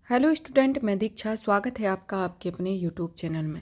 Hello student, मैं दीक्षा। स्वागत है आपका आपके अपने यूट्यूब चैनल में।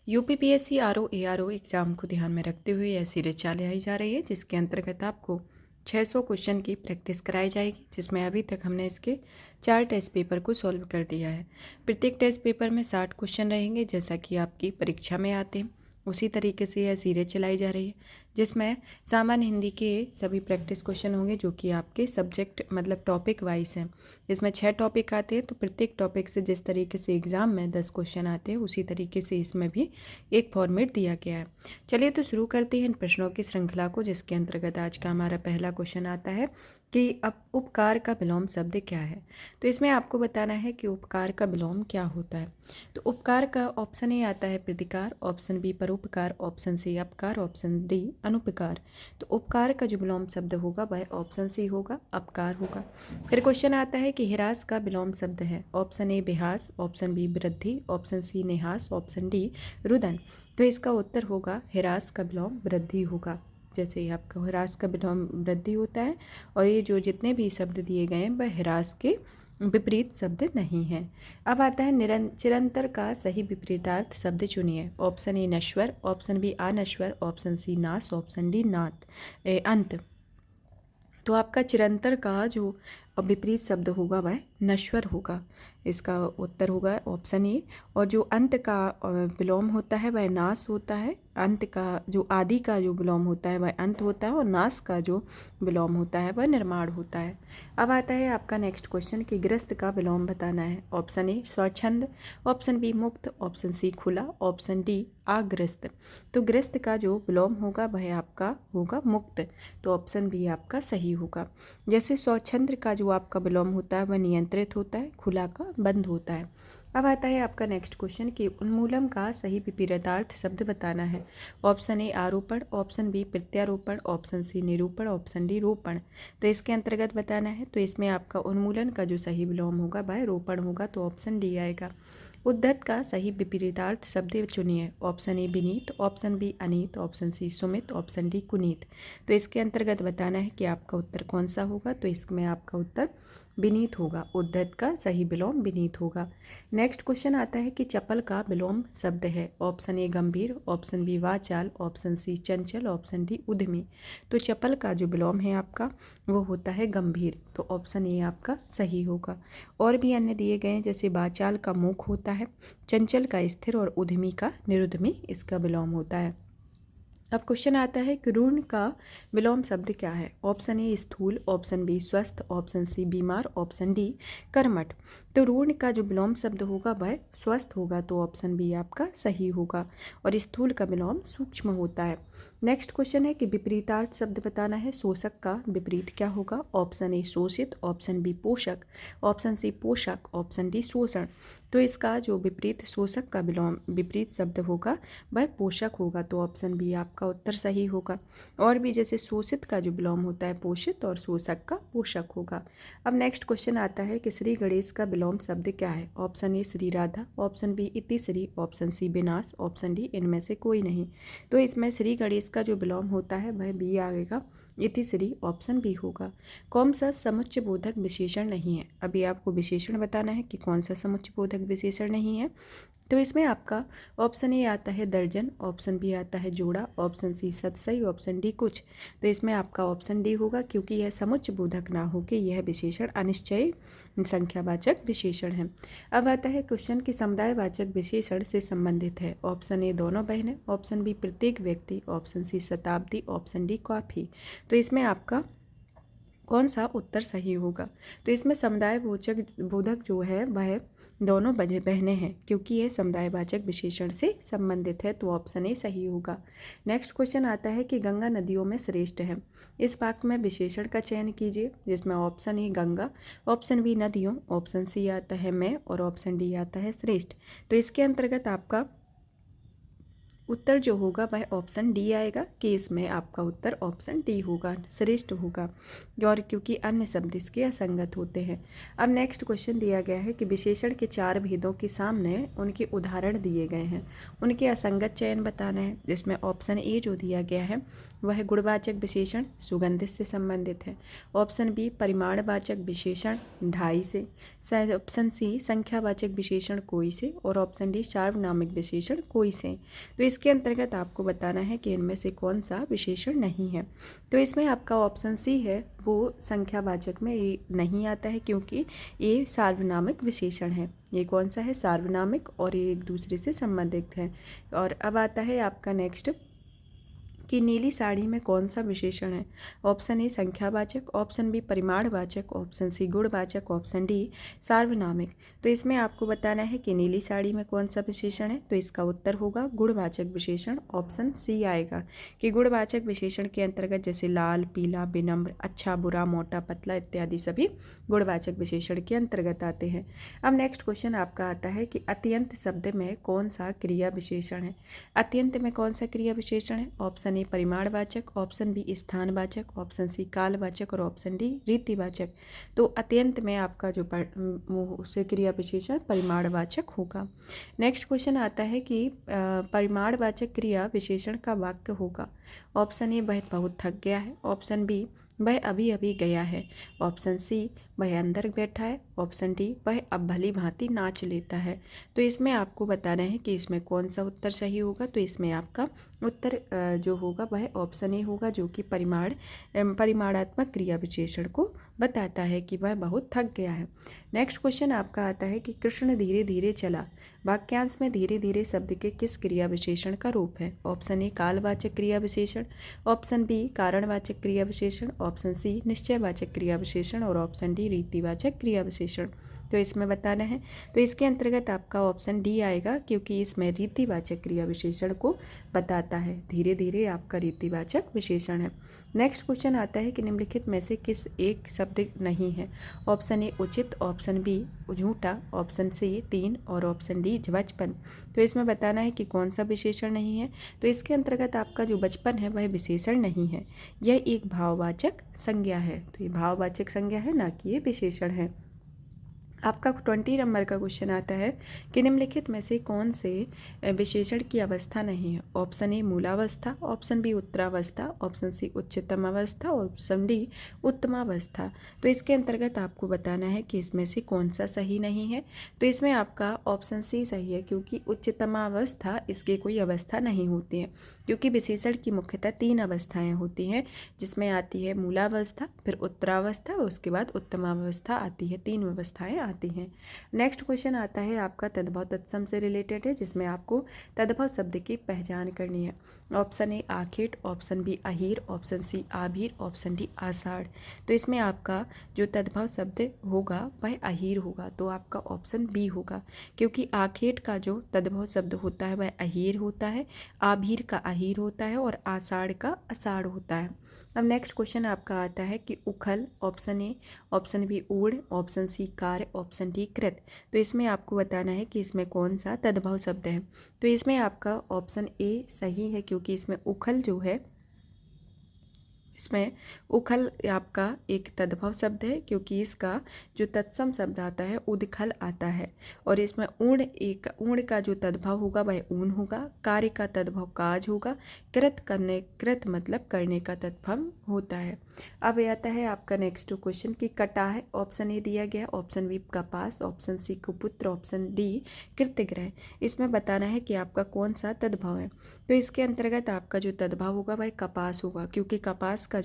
यूपीपीएससी आरओ एआरओ एग्ज़ाम को ध्यान में रखते हुए यह सीरीज चलाई जा रही है, जिसके अंतर्गत आपको 600 क्वेश्चन की प्रैक्टिस कराई जाएगी, जिसमें अभी तक हमने इसके 4 टेस्ट पेपर को सॉल्व कर दिया है। प्रत्येक टेस्ट पेपर में 60 क्वेश्चन रहेंगे, जैसा कि आपकी परीक्षा में आते हैं उसी तरीके से यह सीरीज चलाई जा रही है, जिसमें सामान्य हिंदी के सभी प्रैक्टिस क्वेश्चन होंगे, जो कि आपके सब्जेक्ट मतलब टॉपिक वाइज हैं। इसमें 6 टॉपिक आते हैं, तो प्रत्येक टॉपिक से जिस तरीके से एग्ज़ाम में 10 क्वेश्चन आते हैं, उसी तरीके से इसमें भी एक फॉर्मेट दिया गया है। चलिए तो शुरू करते हैं इन प्रश्नों की श्रृंखला को, जिसके अंतर्गत आज का हमारा पहला क्वेश्चन आता है कि अब उपकार का विलोम शब्द क्या है। तो इसमें आपको बताना है कि उपकार का विलोम क्या होता है। तो उपकार का ऑप्शन ए आता है प्रतिकार, ऑप्शन बी परोपकार, ऑप्शन सी अपकार, ऑप्शन डी अनुपकार। तो उपकार का जो विलोम शब्द होगा वह ऑप्शन सी होगा, अपकार होगा। फिर क्वेश्चन आता है कि हिरास का विलोम शब्द है। ऑप्शन ए बेहास, ऑप्शन बी वृद्धि, ऑप्शन सी निहास, ऑप्शन डी रुदन। तो इसका उत्तर होगा हिरास का विलोम वृद्धि होगा। जैसे ही आपका हिरास का विलोम वृद्धि होता है, और ये जो जितने भी शब्द दिए गए हैं वह हिरास के विपरीत शब्द नहीं है। अब आता है चिरंतर का सही विपरीतार्थ शब्द चुनिए। ऑप्शन ए नश्वर, ऑप्शन बी अनश्वर, ऑप्शन सी नाश, ऑप्शन डी अंत। तो आपका चिरंतर का जो विपरीत शब्द होगा वह नश्वर होगा। इसका उत्तर होगा ऑप्शन ए। और जो अंत का विलोम होता है वह नाश होता है। अंत का जो आदि का जो विलोम होता है वह अंत होता है, और नाश का जो विलोम होता है वह निर्माण होता है। अब आता है आपका नेक्स्ट क्वेश्चन कि ग्रस्त का विलोम बताना है। ऑप्शन ए स्वच्छंद, ऑप्शन बी मुक्त, ऑप्शन सी खुला, ऑप्शन डी आग्रस्त। तो ग्रस्त का जो विलोम होगा वह आपका होगा मुक्त। तो ऑप्शन बी आपका सही होगा। जैसे स्वच्छंद का जो आपका विलोम होता है वह नियंत्रित होता है, खुला का बंद होता है। अब आता है आपका नेक्स्ट क्वेश्चन कि उन्मूलन का सही विपरीतार्थ शब्द बताना है। ऑप्शन ए आरोपण, ऑप्शन बी प्रत्यारोपण, ऑप्शन सी निरूपण, ऑप्शन डी रोपण। तो इसके अंतर्गत बताना है। तो इसमें आपका उन्मूलन का जो सही विलोम होगा वह रोपण होगा, तो ऑप्शन डी आएगा। उद्धत का सही विपरीतार्थ शब्द चुनिए। ऑप्शन ए विनीत, ऑप्शन बी अनीत, ऑप्शन सी सुमित, ऑप्शन डी कुनीत। तो इसके अंतर्गत बताना है कि आपका उत्तर कौन सा होगा। तो इसमें आपका उत्तर विनीत होगा। उद्धत का सही विलोम विनीत होगा। नेक्स्ट क्वेश्चन आता है कि चपल का विलोम शब्द है। ऑप्शन ए गंभीर, ऑप्शन बी वाचाल, ऑप्शन सी चंचल, ऑप्शन डी उद्यमी। तो चपल का जो विलोम है आपका वो होता है गंभीर। तो ऑप्शन ए आपका सही होगा। और भी अन्य दिए गए हैं, जैसे वाचाल का मूक होता है, चंचल का स्थिर, और उद्यमी का निरुद्यमी इसका विलोम होता है। अब क्वेश्चन आता है कि ऋण का विलोम शब्द क्या है। ऑप्शन ए स्थूल, ऑप्शन बी स्वस्थ, ऑप्शन सी बीमार, ऑप्शन डी कर्मठ। तो ऋण का जो विलोम शब्द होगा वह स्वस्थ होगा, तो ऑप्शन बी आपका सही होगा। और स्थूल का विलोम सूक्ष्म होता है। नेक्स्ट क्वेश्चन है कि विपरीतार्थ शब्द बताना है। शोषक का विपरीत क्या होगा। ऑप्शन ए शोषित, ऑप्शन बी पोषक, ऑप्शन सी पोषक, ऑप्शन डी शोषण। तो इसका जो विपरीत शोषक का विलोम विपरीत शब्द होगा वह पोषक होगा, तो ऑप्शन बी आपका उत्तर सही होगा। और भी जैसे शोषित का जो विलोम होता है पोषित, और शोषक का पोषक होगा। अब नेक्स्ट क्वेश्चन आता है कि श्री गणेश का विलोम शब्द क्या है। Option A Shri Radha, option B इति श्री, ऑप्शन सी विनाश, ऑप्शन डी इनमें से कोई नहीं। तो इसमें श्री गणेश का जो विलोम होता है वह बी आएगा, इति श्री, ऑप्शन बी होगा। कौन सा समुच्चय बोधक विशेषण नहीं है। अभी आपको विशेषण बताना है कि कौन सा समुच्चय बोधक विशेषण नहीं है। तो इसमें आपका ऑप्शन ए आता है दर्जन, ऑप्शन बी आता है जोड़ा, ऑप्शन सी सतसई, ऑप्शन डी कुछ। तो इसमें आपका ऑप्शन डी होगा, क्योंकि यह समुच्चय बोधक ना हो कि यह विशेषण अनिश्चयी संख्यावाचक विशेषण है। अब आता है क्वेश्चन कि समुदायवाचक विशेषण से संबंधित है। ऑप्शन ए दोनों बहनें, ऑप्शन बी प्रत्येक व्यक्ति, ऑप्शन सी शताब्दी, ऑप्शन डी काफी। तो इसमें आपका कौन सा उत्तर सही होगा। तो इसमें समुदाय बोधक जो है वह दोनों बहनें हैं, क्योंकि यह समुदायवाचक विशेषण से संबंधित है, तो ऑप्शन ए सही होगा। नेक्स्ट क्वेश्चन आता है कि गंगा नदियों में श्रेष्ठ है। इस वाक्य में विशेषण का चयन कीजिए, जिसमें option A Ganga, option B नदियों, ऑप्शन सी आता है मैं, और ऑप्शन डी आता है श्रेष्ठ। तो इसके अंतर्गत आपका उत्तर जो होगा वह ऑप्शन डी आएगा कि इसमें आपका उत्तर ऑप्शन डी होगा, श्रेष्ठ होगा, और क्योंकि अन्य शब्द इसके असंगत होते हैं। अब नेक्स्ट क्वेश्चन दिया गया है कि विशेषण के 4 भेदों के सामने उनके उदाहरण दिए गए हैं, उनके असंगत चयन बताना है, जिसमें ऑप्शन ए जो दिया गया है वह गुणवाचक विशेषण सुगंधित से संबंधित है, ऑप्शन बी परिमाणवाचक विशेषण ढाई से, ऑप्शन सी संख्यावाचक विशेषण कोई से, और ऑप्शन डी सार्वनामिक विशेषण कोई से। तो इसके अंतर्गत आपको बताना है कि इनमें से कौन सा विशेषण नहीं है। तो इसमें आपका ऑप्शन सी है वो संख्यावाचक में ये नहीं आता है, क्योंकि ये सार्वनामिक विशेषण है। ये कौन सा है? सार्वनामिक, और ये एक दूसरे से संबंधित है। और अब आता है आपका नेक्स्ट कि नीली साड़ी में कौन सा विशेषण है। ऑप्शन ए संख्यावाचक, ऑप्शन बी परिमाणवाचक, ऑप्शन सी गुणवाचक, ऑप्शन डी सार्वनामिक। तो इसमें आपको बताना है कि नीली साड़ी में कौन सा विशेषण है। तो इसका उत्तर होगा गुणवाचक विशेषण, ऑप्शन सी आएगा कि गुणवाचक विशेषण के अंतर्गत जैसे लाल, पीला, विनम्र, अच्छा, बुरा, मोटा, पतला इत्यादि सभी गुणवाचक विशेषण के अंतर्गत आते हैं। अब नेक्स्ट क्वेश्चन आपका आता है कि अत्यंत शब्द में कौन सा क्रिया विशेषण है। अत्यंत में कौन सा क्रिया विशेषण है। ऑप्शन ए परिमाणवाचक, ऑप्शन बी स्थानवाचक, ऑप्शन सी कालवाचक, और ऑप्शन डी रीतिवाचक। तो अत्यंत में आपका जो उससे क्रिया विशेषण परिमाणवाचक होगा। नेक्स्ट क्वेश्चन आता है कि परिमाणवाचक क्रिया विशेषण का वाक्य होगा। ऑप्शन ए वह बहुत थक गया है, ऑप्शन बी वह अभी अभी गया है, ऑप्शन सी वह अंदर बैठा है, ऑप्शन डी वह अब भली भांति नाच लेता है। तो इसमें आपको बताना है कि इसमें कौन सा उत्तर सही होगा। तो इसमें आपका उत्तर जो होगा वह ऑप्शन ए होगा, जो कि परिमाणात्मक क्रिया विशेषण को बताता है कि वह बहुत थक गया है। नेक्स्ट क्वेश्चन आपका आता है कि कृष्ण धीरे धीरे चला। वाक्यांश में धीरे धीरे शब्द के किस क्रिया विशेषण का रूप है। ऑप्शन ए कालवाचक क्रिया विशेषण, ऑप्शन बी कारणवाचक क्रिया विशेषण, ऑप्शन सी निश्चयवाचक क्रिया विशेषण, और ऑप्शन डी रीतिवाचक क्रिया विशेषण। तो इसमें बताना है। तो इसके अंतर्गत आपका ऑप्शन डी आएगा, क्योंकि इसमें रीतिवाचक क्रिया विशेषण को बताता है। धीरे धीरे आपका रीतिवाचक विशेषण है। नेक्स्ट क्वेश्चन आता है कि निम्नलिखित में से किस एक शब्द नहीं है। ऑप्शन ए उचित, ऑप्शन बी झूठा, ऑप्शन सी 3, और ऑप्शन डी बचपन। तो इसमें बताना है कि कौन सा विशेषण नहीं है। तो इसके अंतर्गत आपका जो बचपन है वह विशेषण नहीं है, यह एक भाववाचक संज्ञा है। तो ये भाववाचक संज्ञा है, ना कि ये विशेषण है। आपका 20 नंबर का क्वेश्चन आता है कि निम्नलिखित में से कौन से विशेषण की अवस्था नहीं है। ऑप्शन ए मूलावस्था, ऑप्शन बी उत्तरावस्था, ऑप्शन सी उच्चतम अवस्था, ऑप्शन डी उत्तमावस्था। तो इसके अंतर्गत आपको बताना है कि इसमें से कौन सा सही नहीं है। तो इसमें आपका ऑप्शन सी सही है, क्योंकि उच्चतमावस्था इसके कोई अवस्था नहीं होती है, क्योंकि विशेषण की मुख्यतः 3 अवस्थाएं होती हैं, जिसमें आती है मूलावस्था, फिर उत्तरावस्था, उसके बाद उत्तमावस्था आती है। 3 अवस्थाएं आती हैं। नेक्स्ट क्वेश्चन आता है आपका तद्भव तत्सम से रिलेटेड है, जिसमें आपको तद्भव शब्द की पहचान करनी है। ऑप्शन ए आखेट, ऑप्शन बी अहीर, ऑप्शन सी आभीर, ऑप्शन डी आषाढ़। तो इसमें आपका जो तद्भव शब्द होगा वह अहीर होगा। तो आपका ऑप्शन बी होगा, क्योंकि आखेट का जो तद्भव शब्द होता है वह अहीर होता है, आभीर का अहीर होता है, और आषाढ़ का आषाढ़ होता है। अब नेक्स्ट क्वेश्चन आपका आता है कि उखल। ऑप्शन ए, ऑप्शन बी ऊढ़, ऑप्शन सी कार्य, ऑप्शन डी कृत। तो इसमें आपको बताना है कि इसमें कौन सा तद्भव शब्द है। तो इसमें आपका ऑप्शन ए सही है, क्योंकि इसमें उखल जो है, इसमें उखल आपका एक तद्भव शब्द है, क्योंकि इसका जो तत्सम शब्द आता है उदखल आता है। और इसमें ऊण का जो तद्भव होगा वह ऊन होगा, कार्य का तद्भव काज होगा, कृत मतलब करने का तद्भव होता है। अब आता है आपका नेक्स्ट क्वेश्चन कि कटा है। ऑप्शन ए दिया गया, ऑप्शन बी कपास, ऑप्शन सी कुपुत्र, ऑप्शन डी कृतग्रह। इसमें बताना है कि आपका कौन सा तद्भव है। तो इसके अंतर्गत आपका जो तद्भव होगा वह कपास होगा, क्योंकि कपास का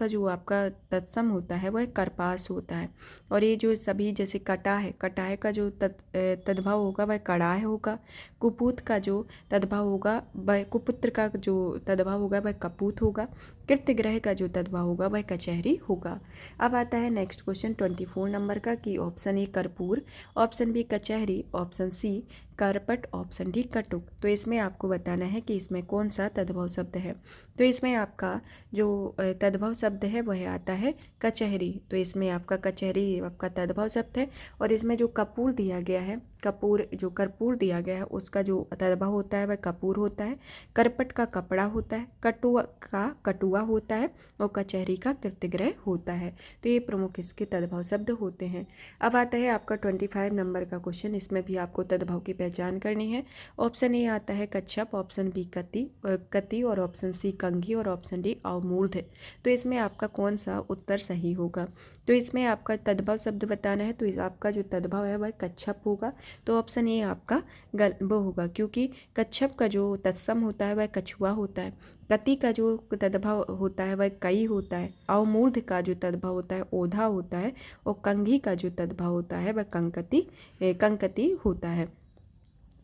जो आपका तत्सम होता है वह करपास होता है। और ये जो सभी जैसे कटाह का जो तद्भव होगा वह कड़ाह होगा, कुपूत का जो तद्भव होगा वह कुपुत्र का जो तद्भव होगा वह कपूत होगा, कृतग्रह का जो तद्भव होगा वह कचहरी होगा। अब आता है नेक्स्ट क्वेश्चन 24 नंबर का कि ऑप्शन ए कर्पूर, ऑप्शन बी कचहरी, ऑप्शन सी करपट, ऑप्शन डी कटुक। तो इसमें आपको बताना है कि इसमें कौन सा तद्भव शब्द है। तो इसमें आपका जो तद्भव शब्द है वह आता है कचहरी। तो इसमें आपका कचहरी आपका तद्भव शब्द है। और इसमें जो कपूर दिया गया है, कपूर जो कर्पूर दिया गया है उसका जो तद्भव होता है वह कपूर होता है। करपट का कपड़ा होता है, कटुआ का कटुआ होता है और कचहरी का कृत्यग्रह होता है। तो ये प्रमुख इसके तद्भव शब्द होते हैं। अब आता है आपका 25 नंबर का क्वेश्चन। इसमें भी आपको तद्भव की पहचान करनी है। ऑप्शन ए आता है कच्छप, ऑप्शन बी कति और ऑप्शन सी कंघी और ऑप्शन डी अवमूर्ध। तो इसमें आपका कौन सा उत्तर सही होगा। तो इसमें आपका तद्भव शब्द बताना है। तो आपका जो तद्भव है वह कच्छप होगा। तो ऑप्शन ए आपका वो होगा, क्योंकि कच्छप का जो तत्सम होता है वह कछुआ होता है। कति का जो तद्भव होता है वह कई होता है। अवमूर्ध का जो तद्भव होता है ओधा होता है। और कंघी का जो तद्भव होता है वह कंकति होता है।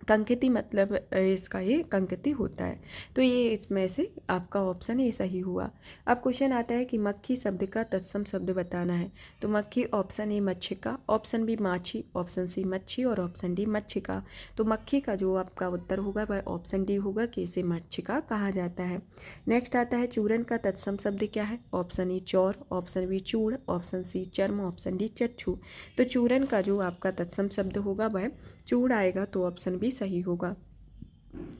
कंकिति मतलब इसका ये कंकिति होता है। तो ये इसमें से आपका ऑप्शन ये सही हुआ। अब क्वेश्चन आता है कि मक्खी शब्द का तत्सम शब्द बताना है। तो मक्खी ऑप्शन ए मच्छिका, ऑप्शन बी माछी, ऑप्शन सी मच्छी और ऑप्शन डी मच्छिका। तो मक्खी का जो आपका उत्तर होगा वह ऑप्शन डी होगा कि इसे मच्छिका कहा जाता है। नेक्स्ट आता है चूरन का तत्सम शब्द क्या है। ऑप्शन ए चौर, ऑप्शन बी चूड़, ऑप्शन सी चर्म, ऑप्शन डी चक्षु। तो चूरन का जो आपका तत्सम शब्द होगा वह चूड़ आएगा। तो ऑप्शन बी सही होगा।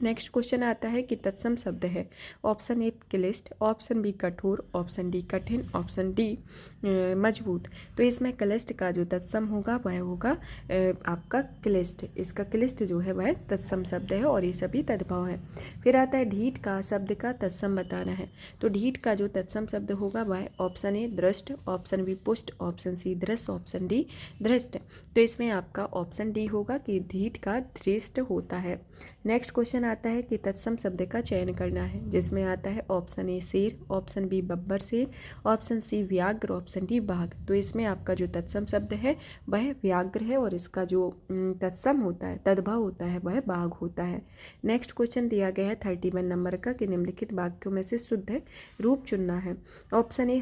नेक्स्ट क्वेश्चन आता है कि तत्सम शब्द है। ऑप्शन ए क्लिष्ट, ऑप्शन बी कठोर, ऑप्शन डी कठिन, ऑप्शन डी मजबूत। तो इसमें क्लिष्ट का जो तत्सम होगा वह होगा आपका क्लिष्ट। इसका क्लिष्ट जो है वह तत्सम शब्द है और ये सभी तद्भव है। फिर आता है ढीठ का शब्द का तत्सम बताना है। तो ढीठ का जो तत्सम शब्द होगा वह ऑप्शन ए दृष्ट, ऑप्शन बी पुष्ट, ऑप्शन सी दृष्ट, ऑप्शन डी दृष्ट। तो इसमें आपका ऑप्शन डी होगा कि ढीठ का दृष्ट होता है। नेक्स्ट क्वेश्चन आता है कि तत्सम शब्द का चयन करना है, जिसमें आता है ऑप्शन ए शेर, ऑप्शन बी बब्बर शेर, ऑप्शन सी व्याघ्र, ऑप्शन डी बाघ। तो इसमें आपका जो तत्सम शब्द है वह व्याघ्र है और इसका जो तत्सम होता है तद्भव होता है वह बाघ होता है। नेक्स्ट क्वेश्चन दिया गया है 31 नंबर का कि निम्नलिखित वाक्यों में से शुद्ध रूप चुनना है। ऑप्शन ए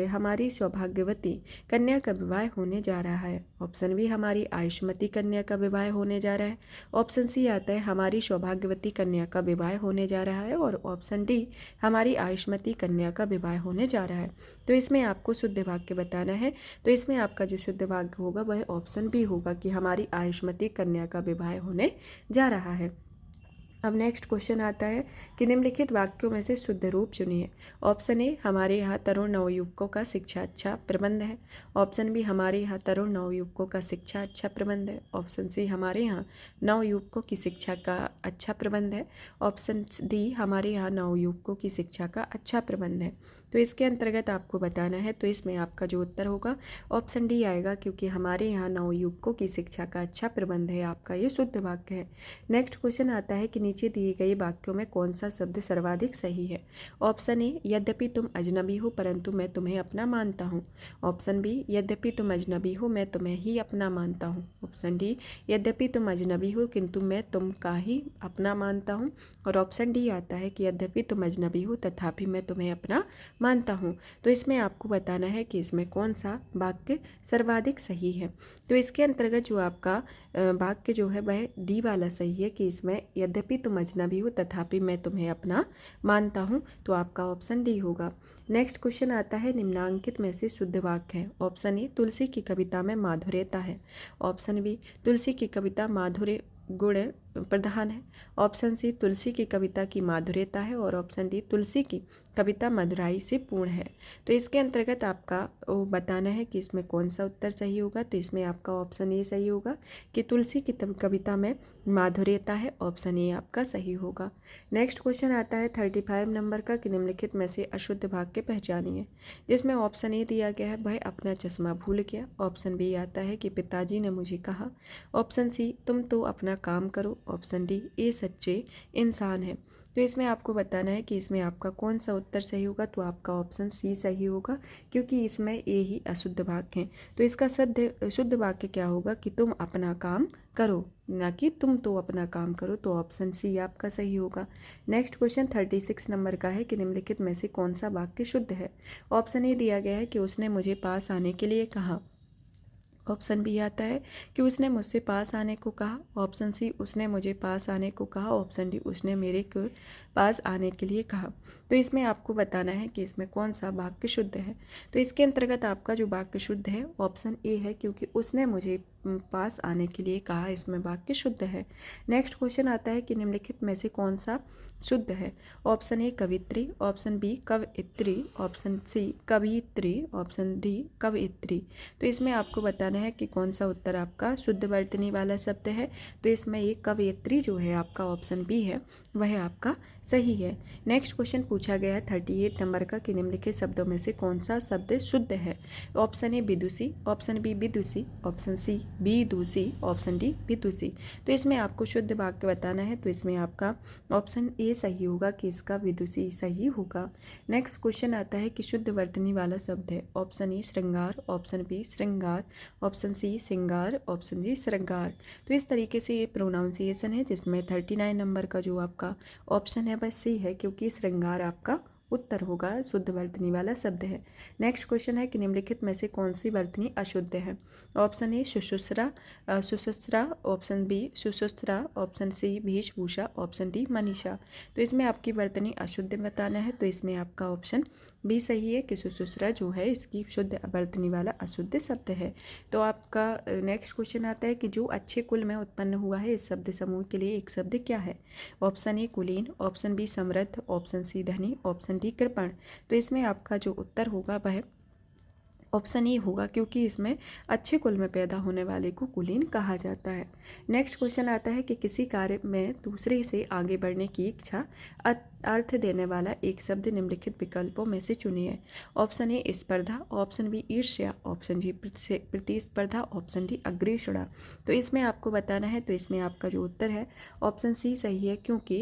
हमारी सौभाग्यवती कन्या का विवाह होने जा रहा है, ऑप्शन बी हमारी आयुष्मती कन्या का विवाह होने जा रहा है, ऑप्शन सी आता है हमारी सौभाग्यवती कन्या का विवाह होने जा रहा है और ऑप्शन डी हमारी आयुष्मती कन्या का विवाह होने जा रहा है। तो इसमें आपको शुद्ध वाक्य बताना है। तो इसमें आपका जो शुद्ध वाक्य होगा वह ऑप्शन बी होगा कि हमारी आयुष्मती कन्या का विवाह होने जा रहा है। अब नेक्स्ट क्वेश्चन आता है कि निम्नलिखित वाक्यों में से शुद्ध रूप चुनिए। ऑप्शन ए हमारे यहाँ तरुण नवयुवकों का शिक्षा अच्छा प्रबंध है, ऑप्शन बी हमारे यहाँ तरुण नवयुवकों का शिक्षा अच्छा प्रबंध है, ऑप्शन सी हमारे यहाँ नवयुवकों की शिक्षा का अच्छा प्रबंध है, ऑप्शन डी हमारे यहाँ नवयुवकों की शिक्षा का अच्छा प्रबंध है। तो इसके अंतर्गत आपको बताना है। तो इसमें आपका जो उत्तर होगा ऑप्शन डी आएगा, क्योंकि हमारे यहाँ नवयुवकों की शिक्षा का अच्छा प्रबंध है। आपका ये शुद्ध वाक्य है। नेक्स्ट क्वेश्चन आता है कि नीचे दिए गए वाक्यों में कौन सा शब्द सर्वाधिक सही है। ऑप्शन ए यद्यपि तुम अजनबी हो परंतु मैं तुम्हें अपना मानता हूँ, ऑप्शन बी यद्यपि तुम अजनबी हो मैं तुम्हें ही अपना मानता हूँ, ऑप्शन डी यद्यपि तुम अजनबी हो किंतु मैं तुम का ही अपना मानता हूँ, और ऑप्शन डी आता है कि यद्यपि तुम अजनबी हो तथापि मैं तुम्हें अपना मानता हूँ। तो इसमें आपको बताना है कि इसमें कौन सा वाक्य सर्वाधिक सही है। तो इसके अंतर्गत जो आपका वाक्य जो है वह डी वाला सही है कि इसमें यद्यपि तुम अजनबी हो तथापि मैं तुम्हें अपना मानता हूँ। तो आपका ऑप्शन डी होगा। नेक्स्ट क्वेश्चन आता है निम्नांकित में से शुद्ध वाक्य है। ऑप्शन ए तुलसी की कविता में माधुर्यता है, ऑप्शन बी तुलसी की कविता माधुर्य गुण प्रधान है, ऑप्शन सी तुलसी की कविता की माधुर्यता है और ऑप्शन डी तुलसी की कविता मधुराई से पूर्ण है। तो इसके अंतर्गत आपका वो बताना है कि इसमें कौन सा उत्तर सही होगा। तो इसमें आपका ऑप्शन ए सही होगा कि तुलसी की कविता में माधुर्यता है, ऑप्शन ए आपका सही होगा। नेक्स्ट क्वेश्चन आता है 35 नंबर का कि निम्नलिखित में से अशुद्ध वाक्य पहचानिए, जिसमें ऑप्शन ए दिया गया है वह अपना चश्मा भूल गया, ऑप्शन बी आता है कि पिताजी ने मुझे कहा, ऑप्शन सी तुम तो अपना काम करो, ऑप्शन डी ये सच्चे इंसान है। तो इसमें आपको बताना है कि इसमें आपका कौन सा उत्तर सही होगा। तो आपका ऑप्शन सी सही होगा, क्योंकि इसमें ये ही अशुद्ध वाक्य हैं। तो इसका शुद्ध वाक्य क्या होगा कि तुम अपना काम करो, ना कि तुम तो अपना काम करो। तो ऑप्शन सी आपका सही होगा। नेक्स्ट क्वेश्चन 36 नंबर का है कि निम्नलिखित में से कौन सा वाक्य शुद्ध है। ऑप्शन ए दिया गया है कि उसने मुझे पास आने के लिए कहा, ऑप्शन बी आता है कि उसने मुझसे पास आने को कहा। ऑप्शन सी, उसने मुझे पास आने को कहा। ऑप्शन डी, उसने मेरे को पास आने के लिए कहा। तो इसमें आपको बताना है कि इसमें कौन सा वाक्य शुद्ध है। तो इसके अंतर्गत आपका जो वाक्य शुद्ध है ऑप्शन ए है, क्योंकि उसने मुझे पास आने के लिए कहा, इसमें वाक्य शुद्ध है। नेक्स्ट क्वेश्चन आता है कि निम्नलिखित में से कौन सा शुद्ध है। ऑप्शन ए कवित्री, ऑप्शन बी कवयित्री, ऑप्शन सी कवियित्री, ऑप्शन डी कवयित्री। तो इसमें आपको बताना है कि कौन सा उत्तर आपका शुद्ध वर्तनी वाला शब्द है। तो इसमें ये कवयित्री जो है आपका ऑप्शन बी है, वह आपका सही है। नेक्स्ट क्वेश्चन पूछा गया है 38 नंबर का कि निम्नलिखित शब्दों में से कौन सा शब्द शुद्ध है। ऑप्शन ए विदुषी, ऑप्शन बी विदुषी, ऑप्शन सी विदुषी, ऑप्शन डी विदुषी। तो इसमें आपको शुद्ध वाक्य बताना है। तो इसमें आपका ऑप्शन ए सही होगा कि इसका विदुषी सही होगा। नेक्स्ट क्वेश्चन आता है कि शुद्ध वर्तनी वाला शब्द है। ऑप्शन ए श्रृंगार, ऑप्शन बी श्रृंगार, ऑप्शन सी श्रृंगार, ऑप्शन डी श्रृंगार। तो इस तरीके से ये प्रोनाउंसिएशन है, जिसमें 39 नंबर का जो आपका ऑप्शन है वह सी है, क्योंकि श्रृंगार आपका उत्तर होगा, शुद्ध वर्तनी वाला शब्द है। नेक्स्ट क्वेश्चन है कि निम्नलिखित में से कौन सी वर्तनी अशुद्ध है। ऑप्शन ए सुश्रुषा, सुश्रुषा, ऑप्शन बी सुश्रुषा, ऑप्शन सी वेशभूषा, ऑप्शन डी मनीषा। तो इसमें आपकी वर्तनी अशुद्ध बताना है। तो इसमें आपका ऑप्शन बी सही है कि सुश्रुषा जो है इसकी शुद्ध वर्तनी वाला अशुद्ध शब्द है। तो आपका नेक्स्ट क्वेश्चन आता है कि जो अच्छे कुल में उत्पन्न हुआ है इस शब्द समूह के लिए एक शब्द क्या है। ऑप्शन ए कुलीन, ऑप्शन बी समृद्ध, ऑप्शन सी धनी, ऑप्शन डी कृपण। तो इसमें आपका जो उत्तर होगा वह ऑप्शन ए होगा, क्योंकि इसमें अच्छे कुल में पैदा होने वाले को कुलीन कहा जाता है। नेक्स्ट क्वेश्चन आता है कि किसी कार्य में दूसरे से आगे बढ़ने की इच्छा अर्थ देने वाला एक शब्द निम्नलिखित विकल्पों में से चुनिए। ऑप्शन ए स्पर्धा, ऑप्शन बी ईर्ष्या, ऑप्शन बी प्रतिस्पर्धा, ऑप्शन डी अग्रेषणा। तो इसमें आपको बताना है। तो इसमें आपका जो उत्तर है ऑप्शन सी सही है, क्योंकि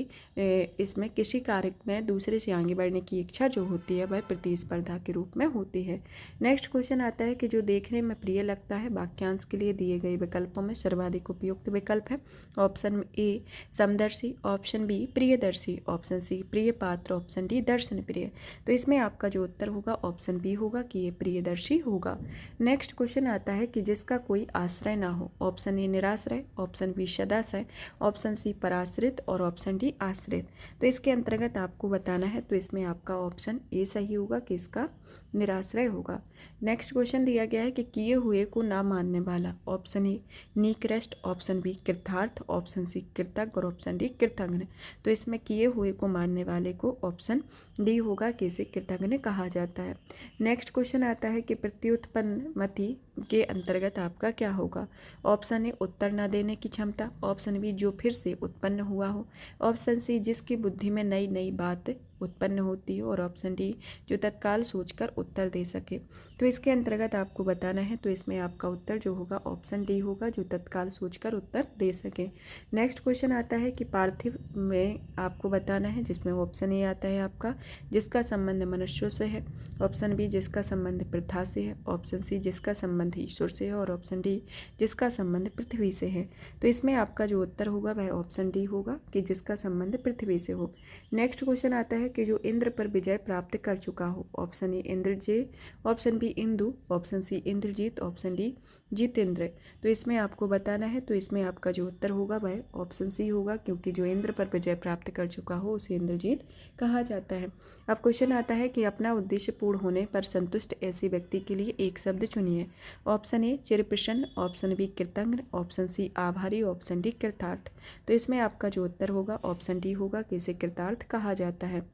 इसमें किसी कार्य में दूसरे से आगे बढ़ने की इच्छा जो होती है वह प्रतिस्पर्धा के रूप में होती है। नेक्स्ट क्वेश्चन आता है कि जो देखने में प्रिय लगता है वाक्यांश के लिए दिए गए विकल्पों में सर्वाधिक उपयुक्त विकल्प है। ऑप्शन ए समदर्शी, ऑप्शन बी प्रियदर्शी, ऑप्शन सी प्रिय पात्र, ऑप्शन डी दर्शन प्रिय। तो इसमें आपका जो उत्तर होगा ऑप्शन बी होगा कि ये प्रियदर्शी होगा। नेक्स्ट क्वेश्चन आता है कि जिसका कोई आश्रय ना हो। ऑप्शन ए निराश्रय, ऑप्शन बी सदाश्रय, ऑप्शन सी पराश्रित और ऑप्शन डी आश्रित। तो इसके अंतर्गत आपको बताना है। तो इसमें आपका ऑप्शन ए सही होगा कि इसका निराश्रय होगा। नेक्स्ट क्वेश्चन दिया गया है कि किए हुए को ना मानने वाला। ऑप्शन ए निकृष्ट, ऑप्शन बी कृतार्थ, ऑप्शन सी कृतज्ञ और ऑप्शन डी कृतज्ञ। तो इसमें किए हुए को मानने वाले को ऑप्शन डी होगा कि इसे कृतज्ञ कहा जाता है। नेक्स्ट क्वेश्चन आता है कि प्रत्युत्पन्नमति के अंतर्गत आपका क्या होगा। ऑप्शन ए उत्तर न देने की क्षमता, ऑप्शन बी जो फिर से उत्पन्न हुआ हो, ऑप्शन सी जिसकी बुद्धि में नई नई बात उत्पन्न होती है और ऑप्शन डी जो तत्काल सोचकर उत्तर दे सके। तो इसके अंतर्गत आपको बताना है। तो इसमें आपका उत्तर जो होगा ऑप्शन डी होगा, जो तत्काल सोचकर उत्तर दे सके। नेक्स्ट क्वेश्चन आता है कि पार्थिव में आपको बताना है, जिसमें ऑप्शन ए आता है आपका जिसका संबंध मनुष्यों से है, ऑप्शन बी जिसका संबंध पृथा से है, ऑप्शन सी जिसका संबंध ईश्वर से है और ऑप्शन डी जिसका संबंध पृथ्वी से है। तो इसमें आपका जो उत्तर होगा वह ऑप्शन डी होगा कि जिसका संबंध पृथ्वी से हो। नेक्स्ट क्वेश्चन आता है कि जो इंद्र पर विजय प्राप्त कर चुका हो। ऑप्शन ए इंद्रजय, ऑप्शन बी इंदु, ऑप्शन सी इंद्रजीत, ऑप्शन डी जितेंद्र। तो इसमें आपको बताना है। तो इसमें आपका जो उत्तर होगा वह ऑप्शन सी होगा, क्योंकि जो इंद्र पर विजय प्राप्त कर चुका हो उसे इंद्रजीत कहा जाता है। अब क्वेश्चन आता है कि अपना उद्देश्य पूर्ण होने पर संतुष्ट ऐसे व्यक्ति के लिए एक शब्द चुनिए। ऑप्शन ए चिरप्रसन्न, ऑप्शन बी कृतज्ञ, ऑप्शन सी आभारी, ऑप्शन डी कृतार्थ। तो इसमें आपका जो उत्तर होगा ऑप्शन डी होगा कि इसे कृतार्थ कहा जाता है।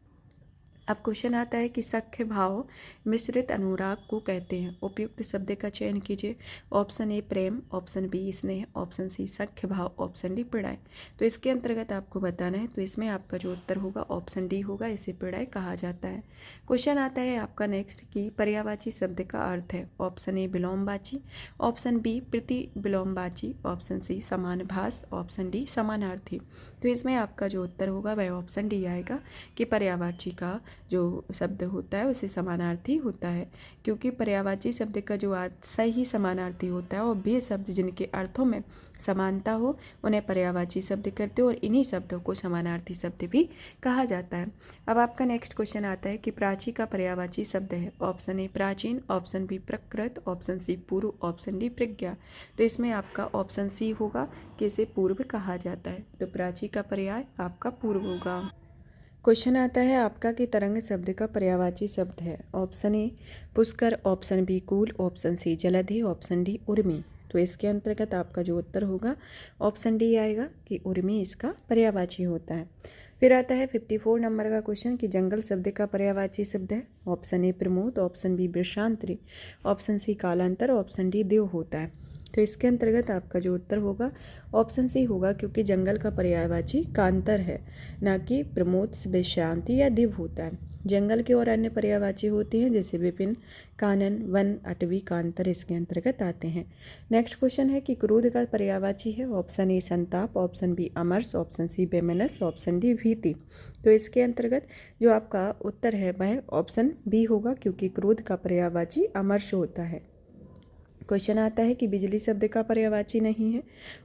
अब क्वेश्चन आता है कि सख्य भाव मिश्रित अनुराग को कहते हैं। उपयुक्त शब्द का चयन कीजिए। ऑप्शन ए प्रेम, ऑप्शन बी स्नेह, ऑप्शन सी सख्य भाव, ऑप्शन डी पीड़ाएं। तो इसके अंतर्गत आपको बताना है। तो इसमें आपका जो उत्तर होगा ऑप्शन डी होगा, इसे पीड़ाएं कहा जाता है। क्वेश्चन आता है आपका नेक्स्ट की पर्यायवाची शब्द का अर्थ है। ऑप्शन ए विलोमवाची, ऑप्शन बी प्रति विलोमवाची, ऑप्शन सी समानभास, ऑप्शन डी समानार्थी। तो इसमें आपका जो उत्तर होगा वह ऑप्शन डी आएगा कि पर्यायवाची का जो शब्द होता है उसे समानार्थी होता है, क्योंकि पर्यायवाची शब्द का जो सही समानार्थी होता है और वे शब्द जिनके अर्थों में समानता हो उन्हें पर्यायवाची शब्द कहते हैं और इन्हीं शब्दों को समानार्थी शब्द भी कहा जाता है। अब आपका नेक्स्ट क्वेश्चन आता है कि प्राची का पर्यायवाची शब्द है। ऑप्शन ए प्राचीन, ऑप्शन बी प्रकृत, ऑप्शन सी पूर्व, ऑप्शन डी प्रज्ञा। तो इसमें आपका ऑप्शन सी होगा कि इसे पूर्व कहा जाता है। तो प्राची का पर्याय आपका पूर्व होगा। क्वेश्चन आता है आपका कि तरंग शब्द का पर्यायवाची शब्द है। ऑप्शन ए पुष्कर, ऑप्शन बी कूल, ऑप्शन सी जलधि, ऑप्शन डी उर्मी। तो इसके अंतर्गत आपका जो उत्तर होगा ऑप्शन डी आएगा कि उर्मी इसका पर्यायवाची होता है। फिर आता है 54 नंबर का क्वेश्चन कि जंगल शब्द का पर्यायवाची शब्द है। ऑप्शन ए प्रमोद, ऑप्शन बी वृषांतरी, ऑप्शन सी कालांतर, ऑप्शन डी देव होता है। तो इसके अंतर्गत आपका जो उत्तर होगा ऑप्शन सी होगा, क्योंकि जंगल का पर्यायवाची कांतर है, ना कि प्रमोद, विश्रांति या दिव होता है। जंगल के और अन्य पर्यायवाची होते हैं जैसे विपिन, कानन, वन, अटवी, कांतर इसके अंतर्गत आते हैं। नेक्स्ट क्वेश्चन है कि क्रोध का पर्यायवाची है। ऑप्शन ए संताप, ऑप्शन बी अमर्ष, ऑप्शन सी बेमनस, ऑप्शन डी भीति। तो इसके अंतर्गत जो आपका उत्तर है वह ऑप्शन बी होगा, क्योंकि क्रोध का पर्यायवाची अमर्ष होता है। क्वेश्चन आता है कि बिजली शब्द का पर्यायवाची नहीं है।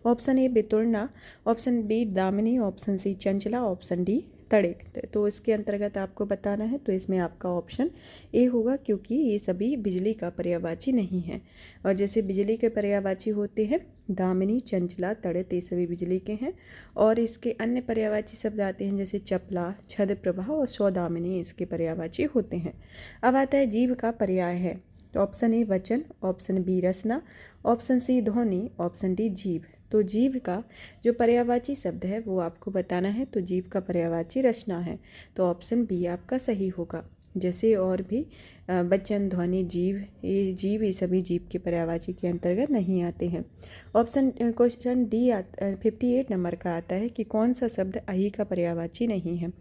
ऑप्शन ए बितुड़ना, ऑप्शन बी दामिनी, ऑप्शन सी चंचला, ऑप्शन डी तड़िक। तो इसके अंतर्गत आपको बताना है, तो इसमें आपका ऑप्शन ए होगा, क्योंकि ये सभी बिजली का पर्यायवाची नहीं है। और जैसे बिजली के पर्यायवाची होते हैं दामिनी, चंचला, तड़ित, ये सभी बिजली के हैं। और इसके अन्य पर्यायवाची शब्द आते हैं जैसे चपला, छद प्रभा और सौदामिनी इसके पर्यायवाची होते हैं। अब आता है जीव का पर्याय है। तो ऑप्शन ए वचन, ऑप्शन बी रचना, ऑप्शन सी ध्वनि, ऑप्शन डी जीव। तो जीव का जो पर्यायवाची शब्द है वो आपको बताना है। तो जीव का पर्यायवाची रचना है, तो ऑप्शन बी आपका सही होगा। जैसे और भी वचन, ध्वनि, जीव ये सभी जीव के पर्यायवाची के अंतर्गत नहीं आते हैं। ऑप्शन क्वेश्चन डी 58 नंबर का आता है कि कौन सा शब्द अहि का पर्यायवाची नहीं है।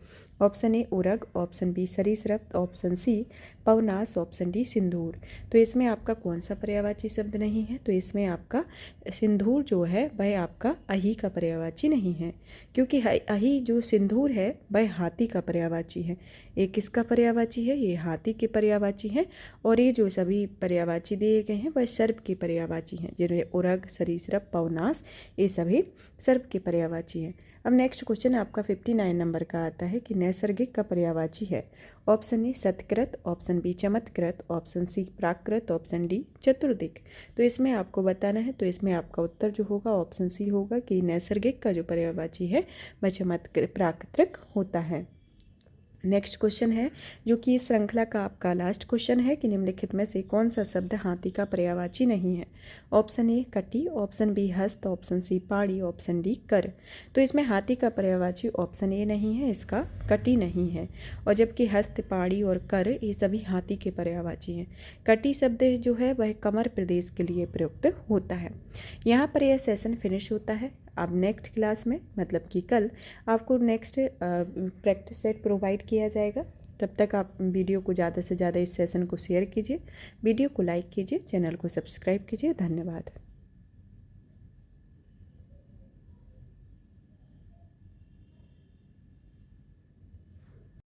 ऑप्शन ए उरग, ऑप्शन बी सरीसृप, ऑप्शन सी पवनास, ऑप्शन डी सिंदूर। तो इसमें आपका कौन सा पर्यायवाची शब्द नहीं है। तो इसमें आपका सिंदूर जो है वह आपका अहि का पर्यायवाची नहीं है, क्योंकि अहि जो सिंदूर है वह हाथी का पर्यायवाची है। ये किसका पर्यायवाची है, ये हाथी के पर्यायवाची है। और ये जो सभी पर्यायवाची दिए गए हैं वह सर्प के पर्यायवाची हैं, जिन्हें उरग, सरीसृप, पवनास ये सभी सर्प के पर्यायवाची हैं। अब नेक्स्ट क्वेश्चन आपका 59 नंबर का आता है कि नैसर्गिक का पर्यायवाची है। ऑप्शन ए सत्कृत, ऑप्शन बी चमत्कृत, ऑप्शन सी प्राकृत, ऑप्शन डी चतुर्दिक। तो इसमें आपको बताना है, तो इसमें आपका उत्तर जो होगा ऑप्शन सी होगा कि नैसर्गिक का जो पर्यायवाची है वह चमत्कृत प्राकृतिक होता है। नेक्स्ट क्वेश्चन है जो कि इस श्रृंखला का आपका लास्ट क्वेश्चन है कि निम्नलिखित में से कौन सा शब्द हाथी का पर्यायवाची नहीं है। ऑप्शन ए कटी, ऑप्शन बी हस्त, ऑप्शन सी पाड़ी, ऑप्शन डी कर। तो इसमें हाथी का पर्यायवाची ऑप्शन ए नहीं है, इसका कटी नहीं है। और जबकि हस्त, पाड़ी और कर ये सभी हाथी के पर्यायवाची हैं। कटी शब्द जो है वह कमर प्रदेश के लिए प्रयुक्त होता है। यहाँ पर यह सेशन फिनिश होता है। अब नेक्स्ट क्लास में मतलब कि कल आपको नेक्स्ट प्रैक्टिस सेट प्रोवाइड किया जाएगा। तब तक आप वीडियो को ज़्यादा से ज़्यादा इस सेशन को शेयर कीजिए, वीडियो को लाइक कीजिए, चैनल को सब्सक्राइब कीजिए। धन्यवाद।